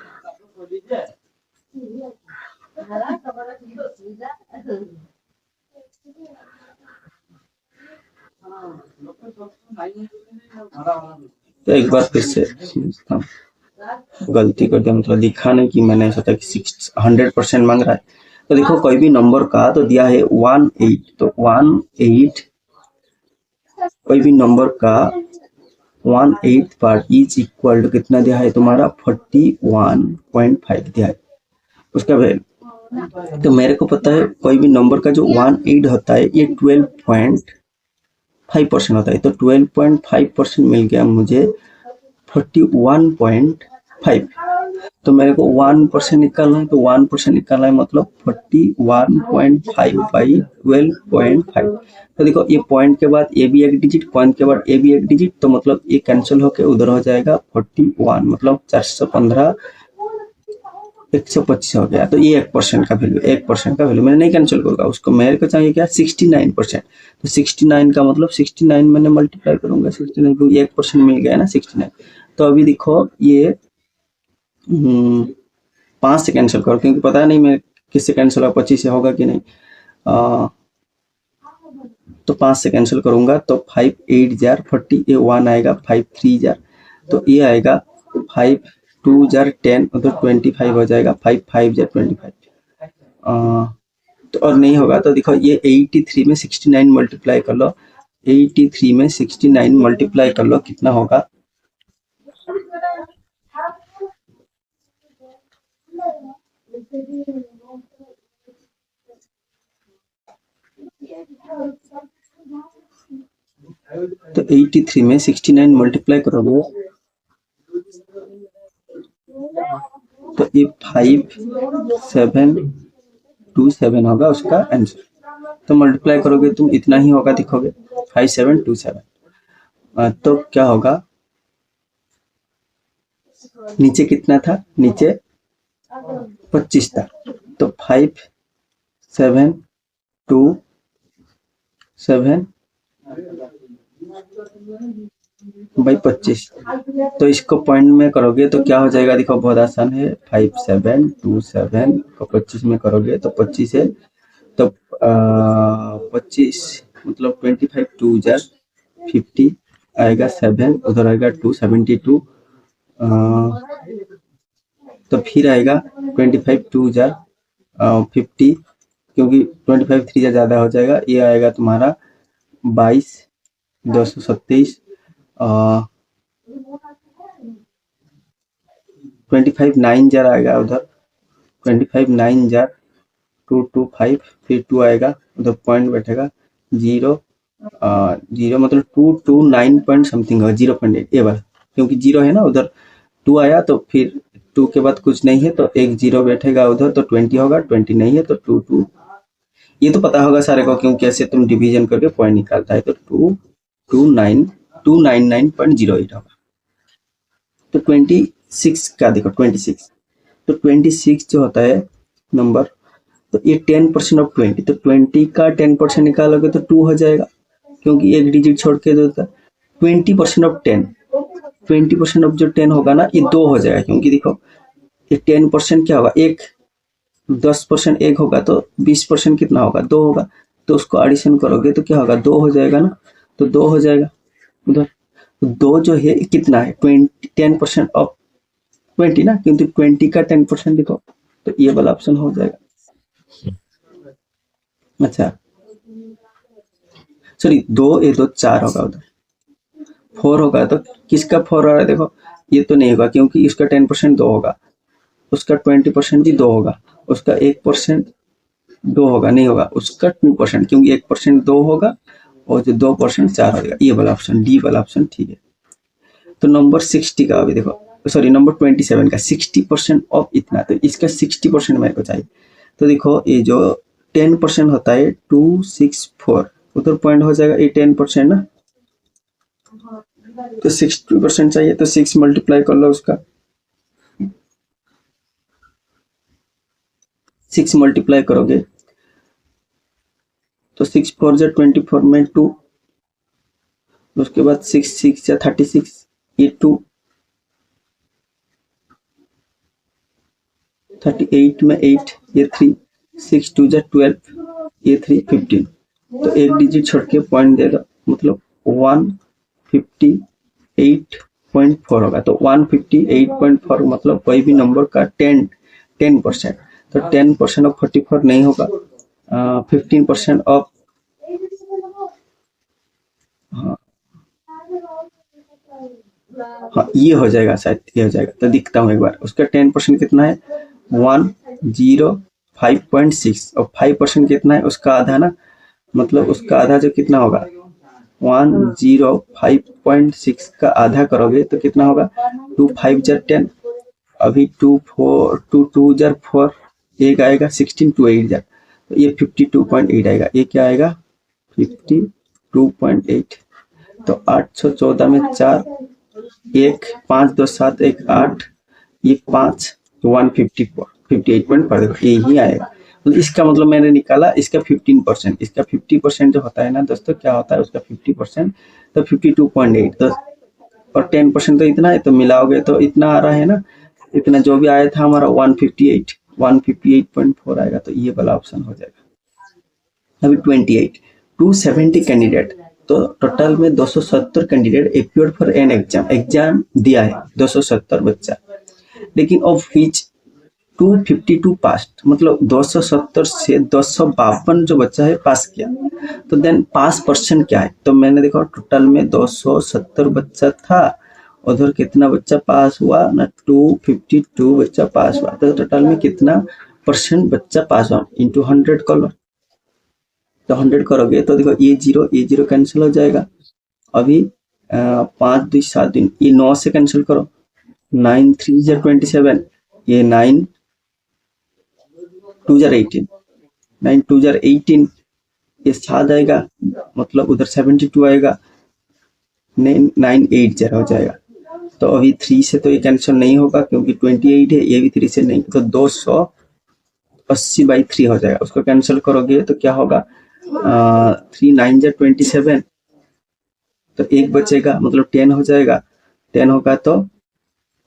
तो एक बार फिर से समझता हूँ, गलती कर दिया, मतलब लिखा नहीं कि मैंने सोचा कि 100% मांग रहा है। तो देखो कोई भी नंबर का तो दिया है 1/8, तो 1/8 कोई भी नंबर का 1/8 पार्ट इज इक्वल टू कितना दिया है तुम्हारा 41.5 दिया है उसका वैल्यू। तो मेरे को पता है कोई भी नंबर का जो 1/8 होता है ये 12.5% होता है, तो 12.5% मिल गया मुझे 41.5। तो मेरे को 1% निकालना है, तो 1% निकालना है मतलब 41.5 बाई 12.5। तो देखो ये पॉइंट के बाद ए भी एक डिजिट, पॉइंट के बाद ए भी एक डिजिट, तो मतलब ये कैंसिल होके उधर हो जाएगा 41, मतलब 415 125 हो गया। तो ये 1% का वैल्यू, 1% का वैल्यू मैंने नहीं कैंसिल करूंगा उसको, मेरे को चाहिए क्या 69%। तो 69 का मतलब 69 मैंने मल्टीप्लाई करूंगा 69 को, 1% मिल गया ना 69। तो अभी देखो ये 5 से कैंसिल करो क्योंकि पता नहीं मैं किससे कैंसिल होगा, 25 से होगा कि नहीं। तो 5 से कैंसिल करूंगा तो 5 8 जार 40, ये 1 आएगा, 5 3 जार, तो ये आएगा 5 2 जार 10, तो 25 हो जाएगा, 5 5 जार 25। तो और नहीं होगा तो देखो ये 83 में 69 मल्टीप्लाई कर लो, 83 में 69 मल्टीप्लाई कर लो कितना होगा। तो 83 में 69 मल्टीप्लाई करोगे तो ये 5727 होगा उसका आंसर। तो मल्टीप्लाई करोगे तुम इतना ही होगा, दिखोगे 5727। तो क्या होगा, नीचे कितना था, नीचे 25 था, तो 5727 बाई 25। तो इसको पॉइंट में करोगे तो क्या हो जाएगा, देखो बहुत आसान है, 5727 को 25 में करोगे तो 25 है, तो 25 मतलब 25 2 जार 50 आएगा, 7 उधर आएगा 2 72, तो फिर आएगा 25 2 जार 50, क्योंकि 25 3 जार ज्यादा हो जाएगा, ये आएगा तुम्हारा 22 227, 25 9 जार आएगा उधर, 25 9 जार 225, फिर 2 आएगा उधर, पॉइंट बैठेगा 0 0 मतलब 229 पॉइंट समथिंग होगा, 0.8 ये वाला, क्योंकि 0 है ना उधर, 2 आया तो फिर 2 के बाद कुछ नहीं है तो एक 0 बैठेगा उधर, तो 20 होगा, 20 नहीं है तो 2 ये तो पता होगा सारे को क्योंकि कैसे तुम डिवीजन करके पॉइंट निकालता है, तो 299.08 होगा। तो 26 का देखो 26, तो 26 जो होता है नंबर, तो ये 10% ऑफ 20, तो 20 का 10% निकालोगे तो 2 हो जाएगा, क्योंकि एक डिजिट छोड़ के देता है। 20% ऑफ 10, 20% ऑफ जो 10 होगा ना ये 2 हो जाएगा, क्योंकि देखो ये 10% क्या होगा, एक 10% एक होगा तो 20% कितना होगा, 2 होगा, तो उसको एडिशन करोगे तो क्या होगा, 2 हो जाएगा ना, तो 2 हो जाएगा उधर। 2 जो है कितना है, 10% ऑफ 20 ना, क्योंकि 20 का 10% देखो, तो ये वाला ऑप्शन हो जाएगा। अच्छा सॉरी, 2 ये 2 4 होगा उधर, 4 होगा, तो किसका 4 आ रहा है देखो, ये तो नहीं होगा क्योंकि इसका 10% 2 होगा, उसका 20% भी 2 होगा, उसका 1% 2 होगा, नहीं होगा, उसका 2% क्योंकि 1% 2 होगा और जो 2% 4 हो जाएगा, ये वाला ऑप्शन, डी वाला ऑप्शन ठीक है। तो नंबर 60 का अभी देखो, सॉरी नंबर 27 का 60% ऑफ इतना, तो इसका 60% मेरे को चाहिए। तो देखो ये जो 10% होता है 264 उधर पॉइंट हो जाएगा, ये 10% ना, तो 60% चाहिए, तो 6 मल्टीप्लाई कर लो उसका, 6 मल्टीप्लाई करोगे तो 6 4 जा 24 में 2, उसके बाद 6 6 जा 36, ये 2, 38 में 8, ये 3, 6 2 जा 12, ये 3 15, तो एक डिजिट छोड़ के पॉइंट दे दो, मतलब 158.4 होगा, तो 158.4 मतलब कोई भी नंबर का 10%, तो 10% ऑफ 44 नहीं होगा, 15% ऑफ, हाँ हाँ ये हो जाएगा, शायद ये हो जाएगा। तो दिखता हूँ एक बार, उसका 10% कितना है 105.6 और 5% कितना है उसका आधा ना, मतलब उसका आधा जो कितना होगा 105.6 का आधा करोगे तो कितना होगा 2 5 जार 10, अभी 2 4 2 2 जार 4, एक आएगा 16 2 8 जार, तो ये 52.8 आएगा। ये क्या आएगा 52.8। तो 814 में 4, 1 5 2 7 1 8, ये 5 154 58.4 यही आएगा। तो इसका मतलब मैंने निकाला इसका 15%, इसका 50% जो होता है ना दोस्तों, क्या होता है उसका 50%, तो 52.8। तो और 10% तो इतना है, तो मिलाओगे तो इतना आ रहा है ना, इतना जो भी आया था हमारा 158.4 आएगा। तो ये वाला ऑप्शन हो जाएगा। अभी 28 270 कैंडिडेट, तो टोटल में 270 candidate appeared for an exam, exam दिया है 270 बच्चा, लेकिन ऑफ व्हिच 252 पास्ट, मतलब 270 से 252 जो बच्चा है पास किया। तो देन पास परसेंट क्या है, तो मैंने देखा टोटल में 270 बच्चा था, उधर कितना बच्चा पास हुआ ना 252 बच्चा पास हुआ, तो टोटल में कितना परसेंट बच्चा पास हुआ इंटू 100 कर लो। तो 100 करोगे तो देखो ये जीरो कैंसिल हो जाएगा। अभी 5 2 7 दिन, ये 9 से कैंसिल करो, 9 3 जार 27, ये 9 2 जार 18, 9 2 जार 18, ये 7 आएगा, मतलब उधर 72 आएगा, 9 8 जार हो जाएगा। तो अभी 3 से तो ये कैंसिल नहीं होगा क्योंकि 28 है, ये भी 3 से नहीं, तो 280/3 हो जाएगा। उसको कैंसिल करोगे तो क्या होगा 3 9 जार 27, तो एक बचेगा, मतलब 10 हो जाएगा, 10 होगा तो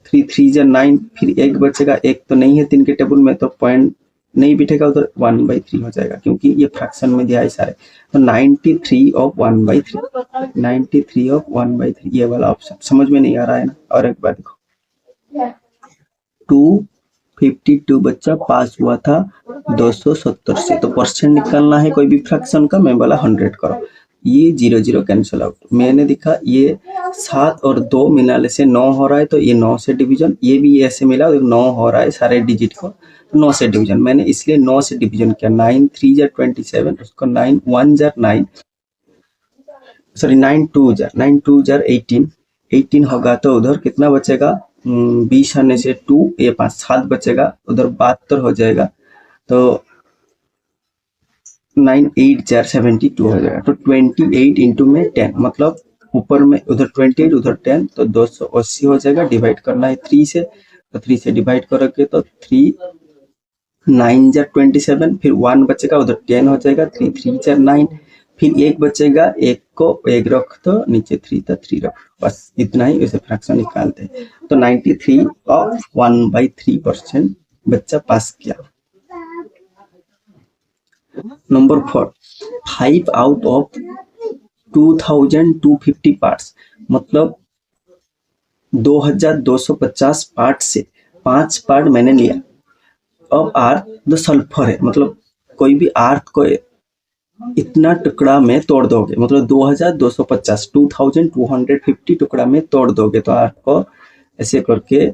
3 3 जार 9, फिर एक बचेगा, एक तो नहीं है 3 के टेबल में, तो पॉइंट नहीं बिठेगा उधर, 1/3 हो जाएगा क्योंकि ये फ्रैक्शन में दिया है सारे। तो 93 ऑफ 1/3, 93 ऑफ 1/3 ये वाला ऑप्शन समझ में नहीं आ रहा है ना। और एक बार देखो 252 बच्चा पास हुआ था 270 से, तो परसेंट निकालना है कोई भी फ्रैक्शन का, मैं बोला 100 करो, ये 0 0 कैंसिल आउट। मैंने देखा ये 7 और 2 मिलाने से 9 हो रहा है, तो ये 9 से डिवीजन, ये भी ऐसे मिला 9 हो रहा है सारे डिजिट को, 9 से डिवीजन, मैंने इसलिए 9 से डिवीजन किया। 9 3 जार 27, उसको 9 1 जार 9, सॉरी 9 2 जार 18 होगा, तो उधर कितना बचेगा 20 आने से 2, ये 5 7 बचेगा, उधर 72 हो जाएगा, तो 9 8 जार 72 हो जाएगा। तो 28 इंटू में 10, मतलब ऊपर में उधर 28 उधर 10, तो 280 हो जाएगा। डिवाइड करना है 3 से, तो 3 से डिवाइड करोगे तो 3 9 जार 27, फिर 1 बचेगा, उधर 10 हो जाएगा, 3 3 जार 9, फिर एक बचेगा, एक को एक रख तो नीचे 3 था 3 रख, बस इतना ही, इसे फ्रैक्शन निकालते हैं। तो 93 ऑफ 1/3% बच्चा पास किया। नंबर 4 5 आउट ऑफ 2250 पार्ट्स, मतलब 2250 पार्ट से 5 पार्ट मैंने लिया। अब आर्क जो सल्फर है, मतलब कोई भी आर्क को इतना टुकड़ा में तोड़ दोगे, मतलब 2250 2250 टुकड़ा में तोड़ दोगे, तो आर्क को ऐसे करके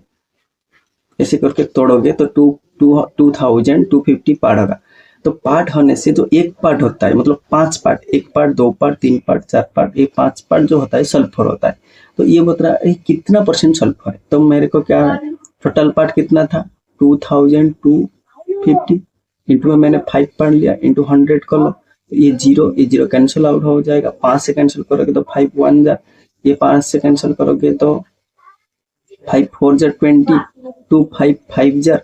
तोड़ोगे तो 2250 पार्ट होगा। तो पार्ट होने से जो एक पार्ट होता है, मतलब 5 part, 1 part 2 part 3 part 4 part, ये 5 पार्ट जो होता है सल्फर होता है। तो ये बता रहा है कितना परसेंट सल्फर है, तो मेरे को क्या टोटल पार्ट कितना था 2250 इंटू में मैंने 5 पार्ट लिया, इंटू 100 कर लो, ये जीरो कैंसिल आउट हो जाएगा। 5 से कैंसिल करोगे तो 5 1 जार, ये 5 से कैंसिल करोगे तो 5 4 जार 20, 2 5 5 जार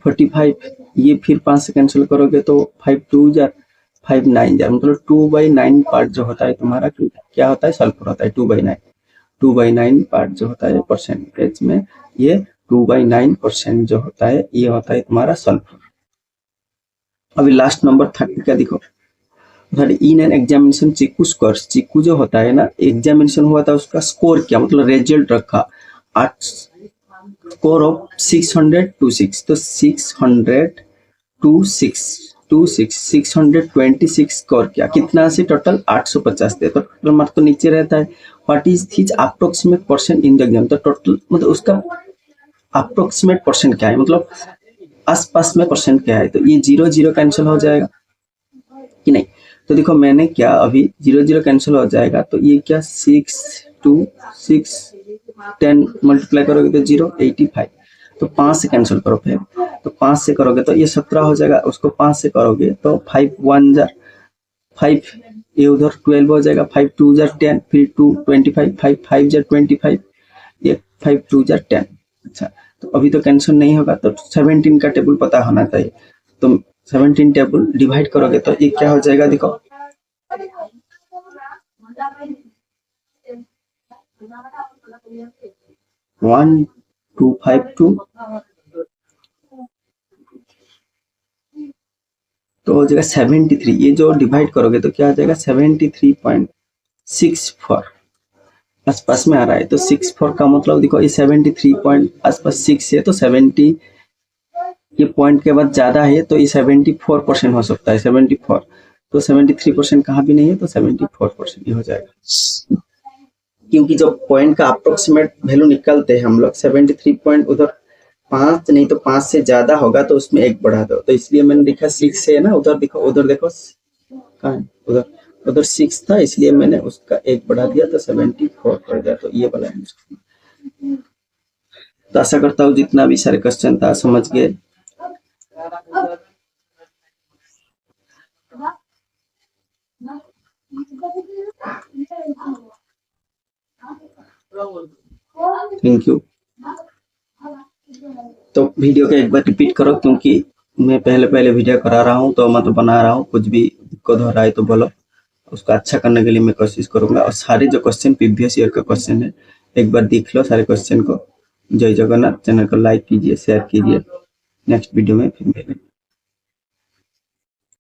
45, ये फिर 5 से कैंसिल करोगे तो 5 2 जार 5 9 जार, मतलब 2/9 पार्ट जो होता है तुम्हारा क्या होता है सल्फर होता है। 2/9 पार्ट जो होता है परसेंटेज में, ये 2/9% जो होता है ये होता है तुम्हारा सल्फर। अभी लास्ट नंबर 30 का देखो, in an examination chikoo score, chikoo जो होता है ना एग्जामिनेशन हुआ था उसका स्कोर क्या, मतलब रिजल्ट रखा 8 स्कोर ऑफ 626, तो 626 स्कोर किया, कितना से टोटल 850 थे, तो टोटल मार्क तो नीचे रहता है what is his approximate percent in the exam. तो टोटल मतलब उसका अप्रोक्सीमेट परसेंट क्या है, मतलब आसपास में परसेंट क्या है। तो ये 0 0 कैंसिल हो जाएगा कि नहीं। तो देखो मैंने क्या अभी 0 0 कैंसिल हो जाएगा, तो ये क्या 6 2 6 10 मल्टीप्लाई करोगे तो 0 85। तो 5 से कैंसिल करो फिर, तो 5 से करोगे तो ये 17 हो जाएगा, उसको 5 से करोगे तो 5 1 जार 5, ये उधर 12 हो जाएगा, 5 2 जार 10, फिर 2 25, 5 5 जार 25, ये 5 2 जार 10। अच्छा तो अभी तो कैंसिल नहीं होगा, तो 17 का टेबल पता होना चाहिए। तो 17 टेबल डिवाइड करोगे तो ये क्या हो जाएगा, देखो 1 2 5 2, तो हो जाएगा 73। ये जो डिवाइड करोगे तो क्या आ जाएगा 73.64 आसपास में आ रहा है। तो 64 का मतलब देखो ये 73 पॉइंट आसपास 6 है, तो 70 ये पॉइंट के बाद ज्यादा है, तो ये 74% हो सकता है 74। तो 73% कहाँ भी नहीं है, तो 74% ये हो जाएगा। क्योंकि जो पॉइंट का अप्रोक्सीमेट वैल्यू निकालते हैं हम लोग 73 पॉइंट, उधर 5 नहीं तो 5 से ज्यादा होगा तो उसमें 1 बढ़ा दो। तो इसलिए मैंने लिखा 6 से है ना, उधर देखो कहाँ है, उधर 6 था, इसलिए मैंने उसका 1 बढ़ा दिया तो 74 पड़ गया। तो ये वाला आंसर। तो आशा करता हूँ जितना भी सारे क्वेश्चन था समझ गए। Thank you. तो वीडियो को एक बार रिपीट करो, क्योंकि मैं पहले वीडियो करा रहा हूँ तो मतलब बना रहा हूँ, कुछ भी दिक्कत हो रहा है तो बोलो, उसको अच्छा करने के लिए मैं कोशिश करूंगा। और सारे जो क्वेश्चन प्रीवियस ईयर का क्वेश्चन है एक बार देख लो सारे क्वेश्चन को। जय जगन्नाथ। चैनल को लाइक कीजिए, शेयर कीजिए। नेक्स्ट वीडियो में फिर मिलेंगे।